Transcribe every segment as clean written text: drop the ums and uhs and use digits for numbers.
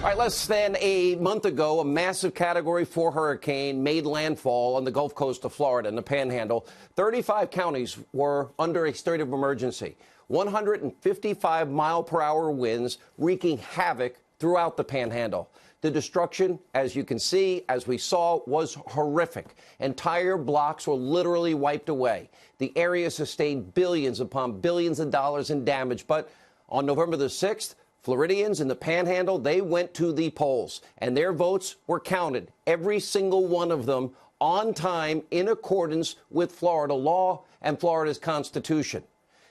All right, less than a month ago, a massive Category 4 hurricane made landfall on the Gulf Coast of Florida in the Panhandle. 35 counties were under a state of emergency. 155-mile-per-hour winds wreaking havoc throughout the Panhandle. The destruction, as you can see, as we saw, was horrific. Entire blocks were literally wiped away. The area sustained billions upon billions of dollars in damage. But on November the 6th, Floridians in the Panhandle, they went to the polls, and their votes were counted, every single one of them, on time in accordance with Florida law and Florida's Constitution.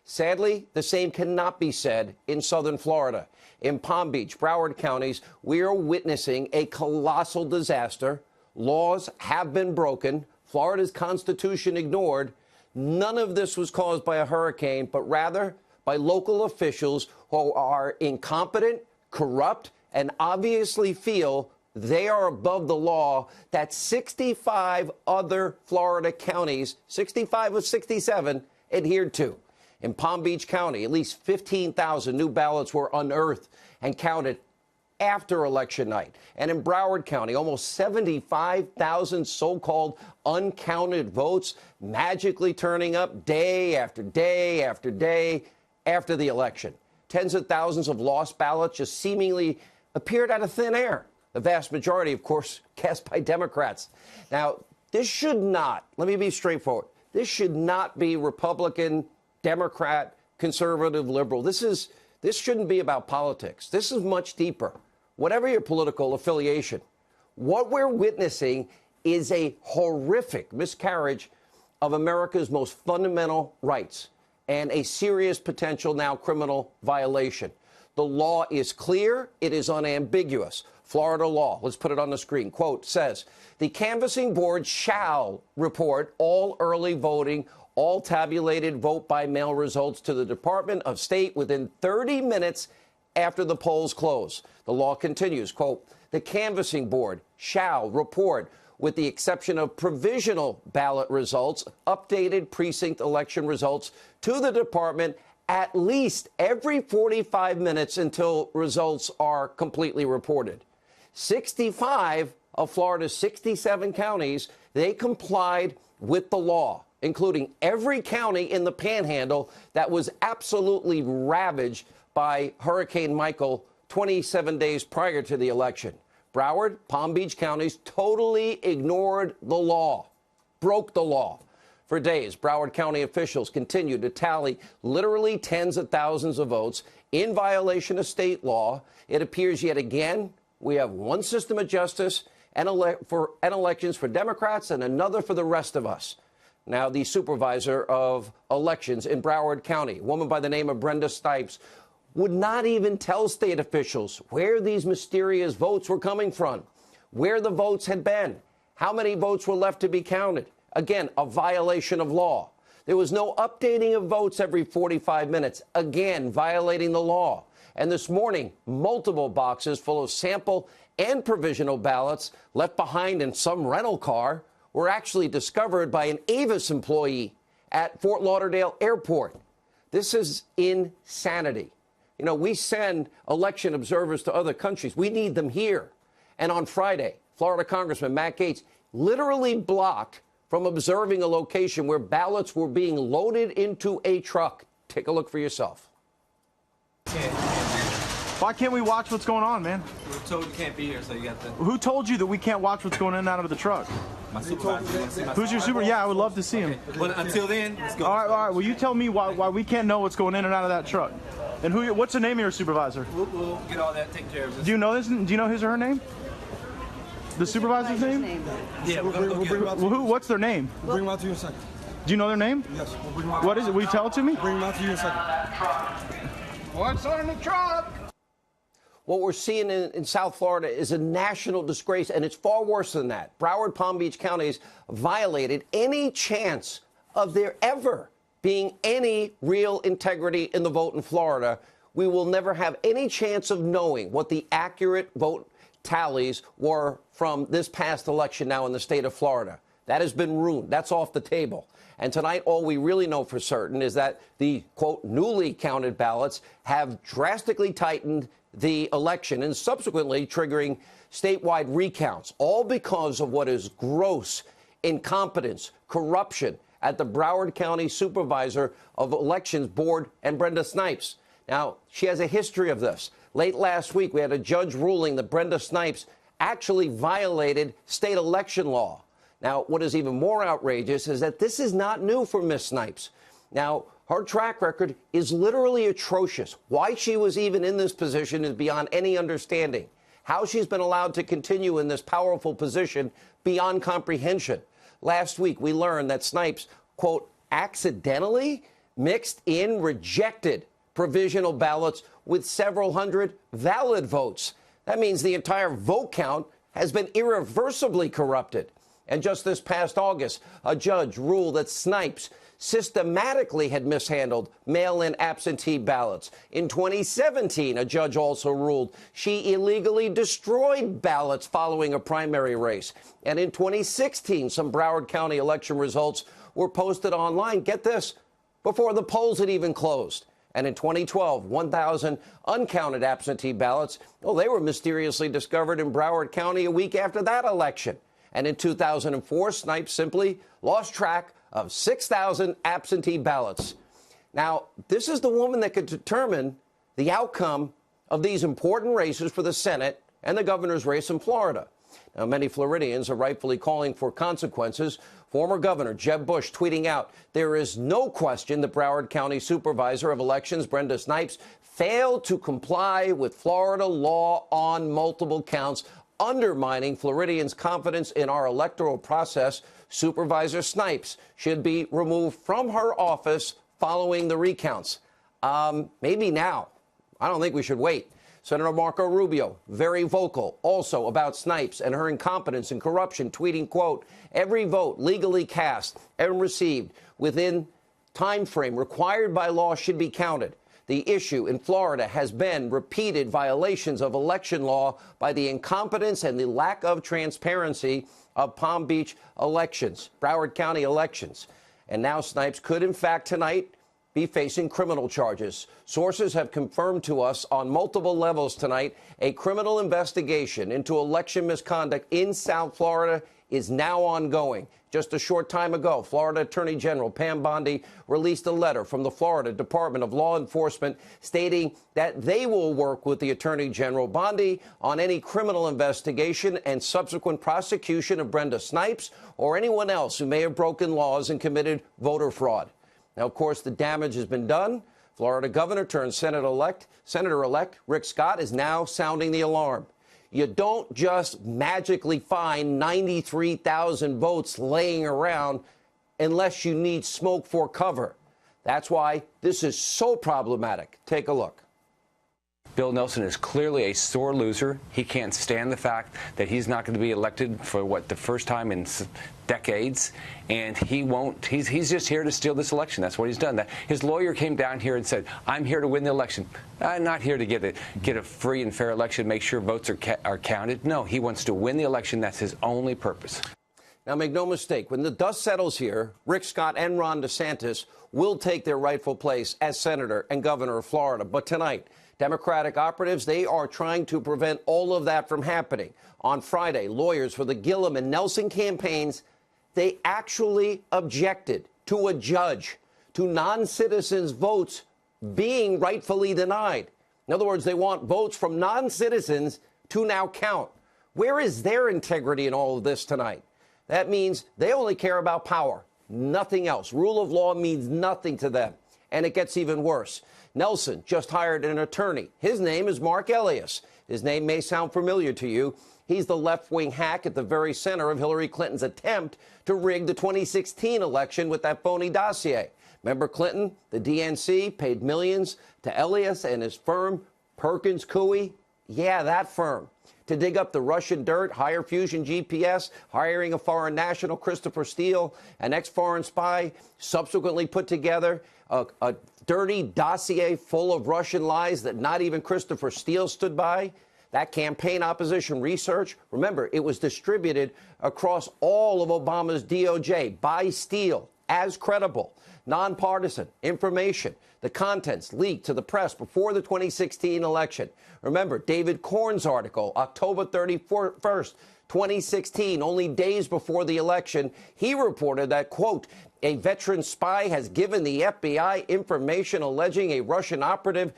Sadly, the same cannot be said in southern Florida. In Palm Beach, Broward counties, we are witnessing a colossal disaster. Laws have been broken, Florida's Constitution ignored. None of this was caused by a hurricane, but rather by local officials who are incompetent, corrupt, and obviously feel they are above the law that 65 other Florida counties, 65 of 67, adhered to. In Palm Beach County, at least 15,000 new ballots were unearthed and counted after election night. And in Broward County, almost 75,000 so-called uncounted votes magically turning up day after day after day after the election. Tens of thousands of lost ballots just seemingly appeared out of thin air. The vast majority, of course, cast by Democrats. Now, this should not, let me be straightforward, this should not be Republican, Democrat, conservative, liberal. This shouldn't be about politics. This is much deeper. Whatever your political affiliation, what we're witnessing is a horrific miscarriage of America's most fundamental rights and a serious potential now criminal violation. The law is clear. It is unambiguous. Florida law, let's put it on the screen, quote, says, the canvassing board shall report all early voting, all tabulated vote by mail results to the Department of State within 30 minutes after the polls close. The law continues, quote, the canvassing board shall report, with the exception of provisional ballot results, updated precinct election results to the department at least every 45 minutes until results are completely reported. 65 of Florida's 67 counties, they complied with the law, including every county in the Panhandle that was absolutely ravaged by Hurricane Michael 27 days prior to the election. Broward, Palm Beach counties totally ignored the law, broke the law. For days, Broward County officials continued to tally literally tens of thousands of votes in violation of state law. It appears yet again we have one system of justice and elections for Democrats and another for the rest of us. Now, the supervisor of elections in Broward County, a woman by the name of Brenda Stipes, would not even tell state officials where these mysterious votes were coming from, where the votes had been, how many votes were left to be counted. Again, a violation of law. There was no updating of votes every 45 minutes, again, violating the law. And this morning, multiple boxes full of sample and provisional ballots left behind in some rental car were actually discovered by an Avis employee at Fort Lauderdale Airport. This is insanity. You know, we send election observers to other countries. We need them here. And on Friday, Florida Congressman Matt Gaetz literally blocked from observing a location where ballots were being loaded into a truck. Take a look for yourself. Why can't we watch what's going on, man? We were told you can't be here, so you got to... Who told you that we can't watch what's going in and out of the truck? My supervisor. You want to see my Who's your super? Yeah, I would love to see him. But until then, let's go. All right. Well, you tell me why we can't know what's going in and out of that truck. And what's the name of your supervisor? We'll get all that taken care of. Do you know this? Do you know his or her name? The supervisor's name? Yeah, we'll bring What's their name? We'll bring them out to you in a second. Do you know their name? Yes, we'll bring them out. What is it? Will you tell it to me? Bring them out to you in a second. What's on the truck? What we're seeing in South Florida is a national disgrace, and it's far worse than that. Broward, Palm Beach counties violated any chance of there ever being any real integrity in the vote in Florida. We will never have any chance of knowing what the accurate vote tallies were from this past election now in the state of Florida. That has been ruined. That's off the table. And tonight, all we really know for certain is that the, quote, newly counted ballots have drastically tightened the election and subsequently triggering statewide recounts, all because of what is gross incompetence, corruption at the Broward County Supervisor of Elections Board and Brenda Snipes. Now, she has a history of this. Late last week, we had a judge ruling that Brenda Snipes actually violated state election law. Now, what is even more outrageous is that this is not new for Miss Snipes. Now, her track record is literally atrocious. Why she was even in this position is beyond any understanding. How she's been allowed to continue in this powerful position, beyond comprehension. Last week, we learned that Snipes, quote, accidentally mixed in rejected provisional ballots with several hundred valid votes. That means the entire vote count has been irreversibly corrupted. And just this past August, a judge ruled that Snipes systematically had mishandled mail-in absentee ballots. In 2017, a judge also ruled she illegally destroyed ballots following a primary race. And in 2016, some Broward County election results were posted online, get this, before the polls had even closed. And in 2012, 1,000 uncounted absentee ballots, well, they were mysteriously discovered in Broward County a week after that election. And in 2004, Snipes simply lost track of 6,000 absentee ballots. Now, this is the woman that could determine the outcome of these important races for the Senate and the governor's race in Florida. Now, many Floridians are rightfully calling for consequences. Former Governor Jeb Bush tweeting out, there is no question that Broward County Supervisor of Elections Brenda Snipes failed to comply with Florida law on multiple counts, undermining Floridians' confidence in our electoral process. Supervisor Snipes should be removed from her office following the recounts. Maybe now. I don't think we should wait. Senator Marco Rubio, very vocal, also about Snipes and her incompetence and corruption, tweeting, quote, every vote legally cast and received within time frame required by law should be counted. The issue in Florida has been repeated violations of election law by the incompetence and the lack of transparency of Palm Beach elections, Broward County elections. And now Snipes could, in fact, tonight be facing criminal charges. Sources have confirmed to us on multiple levels tonight a criminal investigation into election misconduct in South Florida is now ongoing. Just a short time ago, Florida Attorney General Pam Bondi released a letter from the Florida Department of Law Enforcement stating that they will work with the Attorney General Bondi on any criminal investigation and subsequent prosecution of Brenda Snipes or anyone else who may have broken laws and committed voter fraud. Now, of course, the damage has been done. Florida Governor turned Senator-elect Rick Scott is now sounding the alarm. You don't just magically find 93,000 votes laying around unless you need smoke for cover. That's why this is so problematic. Take a look. Bill Nelson is clearly a sore loser. He can't stand the fact that he's not going to be elected for, the first time in decades, and he won't. He's just here to steal this election. That's what he's done. His lawyer came down here and said, I'm here to win the election. I'm not here to get a free and fair election, make sure votes are counted. No, he wants to win the election. That's his only purpose. Now, make no mistake, when the dust settles here, Rick Scott and Ron DeSantis will take their rightful place as senator and governor of Florida. But tonight, Democratic operatives, they are trying to prevent all of that from happening. On Friday, lawyers for the Gillum and Nelson campaigns, they actually objected to a judge to non-citizens' votes being rightfully denied. In other words, they want votes from non-citizens to now count. Where is their integrity in all of this tonight? That means they only care about power, nothing else. Rule of law means nothing to them. And it gets even worse. Nelson just hired an attorney. His name is Mark Elias. His name may sound familiar to you. He's the left-wing hack at the very center of Hillary Clinton's attempt to rig the 2016 election with that phony dossier. Remember Clinton? The DNC paid millions to Elias and his firm, Perkins Coie. Yeah, that firm. To dig up the Russian dirt, hire Fusion GPS, hiring a foreign national, Christopher Steele, an ex-foreign spy, subsequently put together a dirty dossier full of Russian lies that not even Christopher Steele stood by. That campaign opposition research, remember, it was distributed across all of Obama's DOJ by Steele as credible, nonpartisan information, the contents leaked to the press before the 2016 election. Remember, David Corn's article, October 31st, 2016, only days before the election, he reported that, quote, a veteran spy has given the FBI information alleging a Russian operative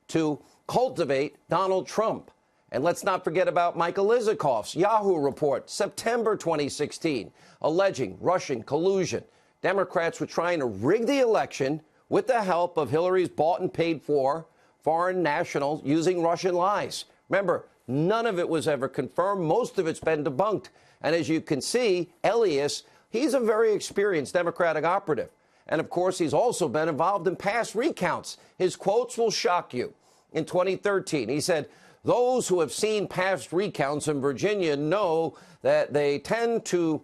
to cultivate Donald Trump. And let's not forget about Michael Isikoff's Yahoo report, September 2016, alleging Russian collusion. Democrats were trying to rig the election with the help of Hillary's bought and paid for foreign nationals using Russian lies. Remember, none of it was ever confirmed. Most of it's been debunked. And as you can see, Elias, he's a very experienced Democratic operative. And of course, he's also been involved in past recounts. His quotes will shock you. In 2013, he said, those who have seen past recounts in Virginia know that they do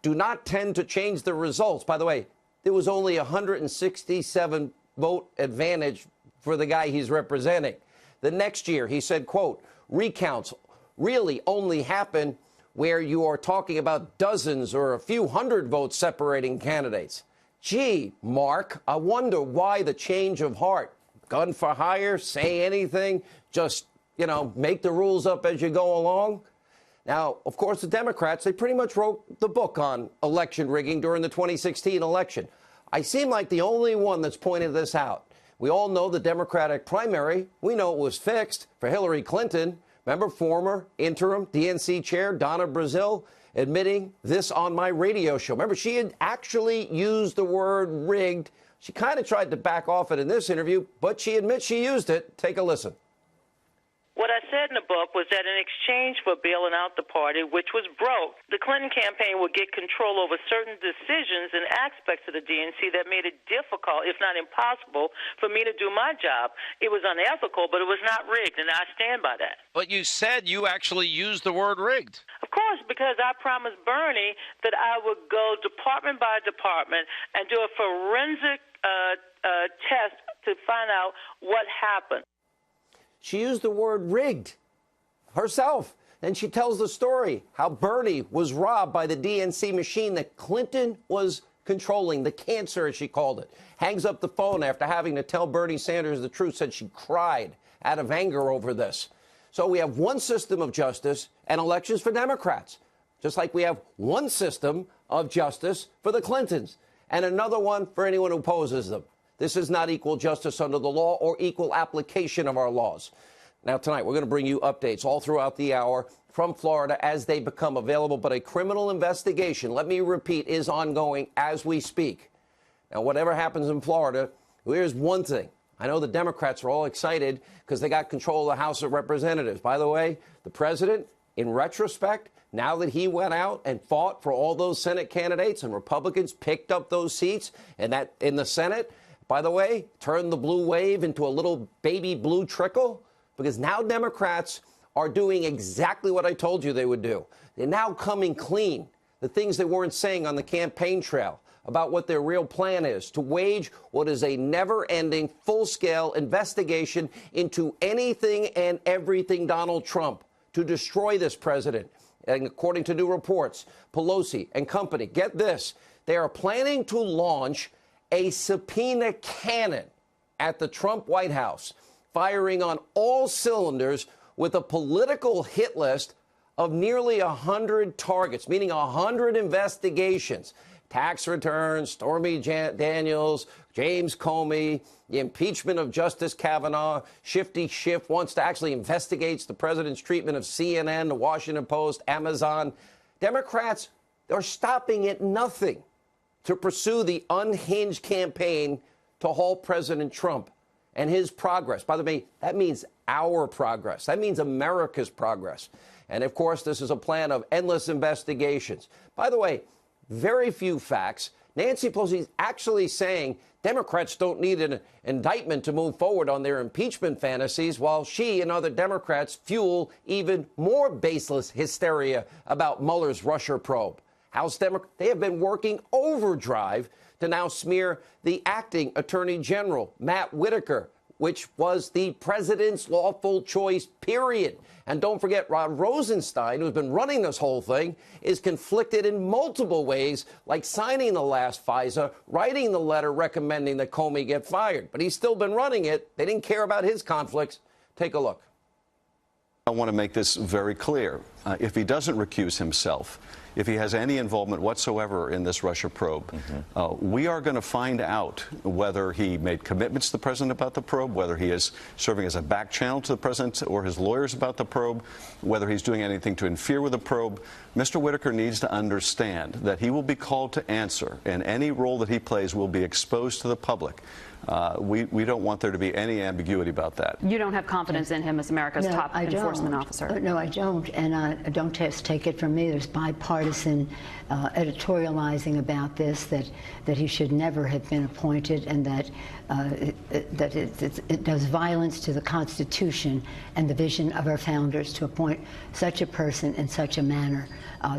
not tend to change the results. By the way, there was only 167 vote advantage for the guy he's representing. The next year, he said, quote, recounts really only happen where you are talking about dozens or a few hundred votes separating candidates. Gee, Mark, I wonder why the change of heart. Gun for hire, say anything, just, make the rules up as you go along. Now, of course, the Democrats, they pretty much wrote the book on election rigging during the 2016 election. I seem like the only one that's pointed this out. We all know the Democratic primary. We know it was fixed for Hillary Clinton. Remember former interim DNC chair Donna Brazile admitting this on my radio show. Remember, she had actually used the word rigged. She kind of tried to back off it in this interview, but she admits she used it. Take a listen. What I said in the book was that in exchange for bailing out the party, which was broke, the Clinton campaign would get control over certain decisions and aspects of the DNC that made it difficult, if not impossible, for me to do my job. It was unethical, but it was not rigged, and I stand by that. But you said you actually used the word rigged. Of course, because I promised Bernie that I would go department by department and do a forensic test to find out what happened. She used the word rigged herself. And she tells the story how Bernie was robbed by the DNC machine that Clinton was controlling, the cancer, as she called it. Hangs up the phone after having to tell Bernie Sanders the truth, said she cried out of anger over this. So we have one system of justice and elections for Democrats, just like we have one system of justice for the Clintons and another one for anyone who opposes them. This is not equal justice under the law or equal application of our laws. Now, tonight, we're going to bring you updates all throughout the hour from Florida as they become available. But a criminal investigation, let me repeat, is ongoing as we speak. Now, whatever happens in Florida, here's one thing. I know the Democrats are all excited because they got control of the House of Representatives. By the way, the president, in retrospect, now that he went out and fought for all those Senate candidates and Republicans picked up those seats and that in the Senate, by the way, turned the blue wave into a little baby blue trickle, because now Democrats are doing exactly what I told you they would do. They're now coming clean, the things they weren't saying on the campaign trail about what their real plan is, to wage what is a never-ending, full-scale investigation into anything and everything Donald Trump, to destroy this president. And according to new reports, Pelosi and company, get this, they are planning to launch a subpoena cannon at the Trump White House, firing on all cylinders with a political hit list of nearly 100 targets, meaning 100 investigations. Tax returns, Stormy Daniels, James Comey, the impeachment of Justice Kavanaugh, Shifty Schiff wants to actually investigate the president's treatment of CNN, the Washington Post, Amazon. Democrats are stopping at nothing to pursue the unhinged campaign to halt President Trump and his progress. By the way, that means our progress. That means America's progress. And, of course, this is a plan of endless investigations. By the way, very few facts. Nancy Pelosi is actually saying Democrats don't need an indictment to move forward on their impeachment fantasies, while she and other Democrats fuel even more baseless hysteria about Mueller's Russia probe. House Democrats, they have been working overdrive to now smear the acting Attorney General, Matt Whitaker, which was the president's lawful choice, period. And don't forget, Rod Rosenstein, who's been running this whole thing, is conflicted in multiple ways, like signing the last FISA, writing the letter recommending that Comey get fired. But he's still been running it. They didn't care about his conflicts. Take a look. I want to make this very clear. If he doesn't recuse himself, if he has any involvement whatsoever in this Russia probe, we are going to find out whether he made commitments to the president about the probe, whether he is serving as a back channel to the president or his lawyers about the probe, whether he's doing anything to interfere with the probe. Mr. Whitaker needs to understand that he will be called to answer, and any role that he plays will be exposed to the public. We don't want there to be any ambiguity about that. You don't have confidence in him as America's top enforcement officer? No, I don't. And don't just take it from me. There's bipartisan editorializing about this, that he should never have been appointed, and that it does violence to the Constitution and the vision of our founders to appoint such a person in such a manner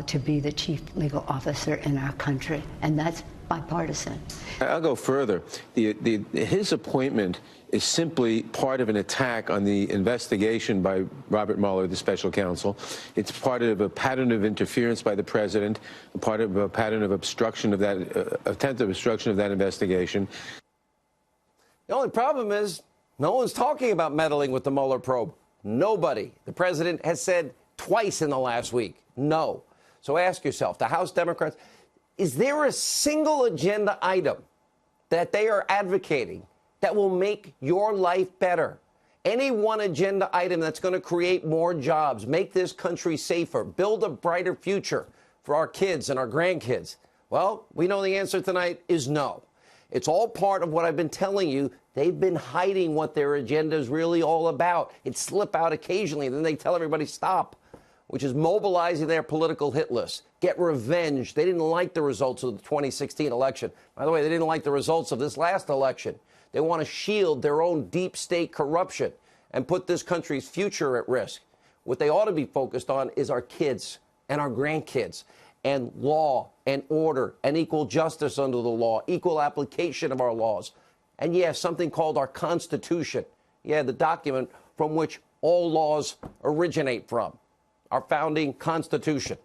to be the chief legal officer in our country. And that's bipartisan. I'll go further. His appointment is simply part of an attack on the investigation by Robert Mueller, the special counsel. It's part of a pattern of interference by the president, part of a pattern of obstruction of that, attempted obstruction of that investigation. The only problem is no one's talking about meddling with the Mueller probe. Nobody. The president has said twice in the last week, no. So ask yourself, the House Democrats, is there a single agenda item that they are advocating that will make your life better? Any one agenda item that's going to create more jobs, make this country safer, build a brighter future for our kids and our grandkids? Well, we know the answer tonight is no. It's all part of what I've been telling you. They've been hiding what their agenda is really all about. It slip out occasionally, then they tell everybody stop, which is mobilizing their political hit list. Get revenge. They didn't like the results of the 2016 election. By the way, they didn't like the results of this last election. They want to shield their own deep state corruption and put this country's future at risk. What they ought to be focused on is our kids and our grandkids, and law and order and equal justice under the law, equal application of our laws. And yes, something called our Constitution. Yeah, the document from which all laws originate from. Our founding Constitution.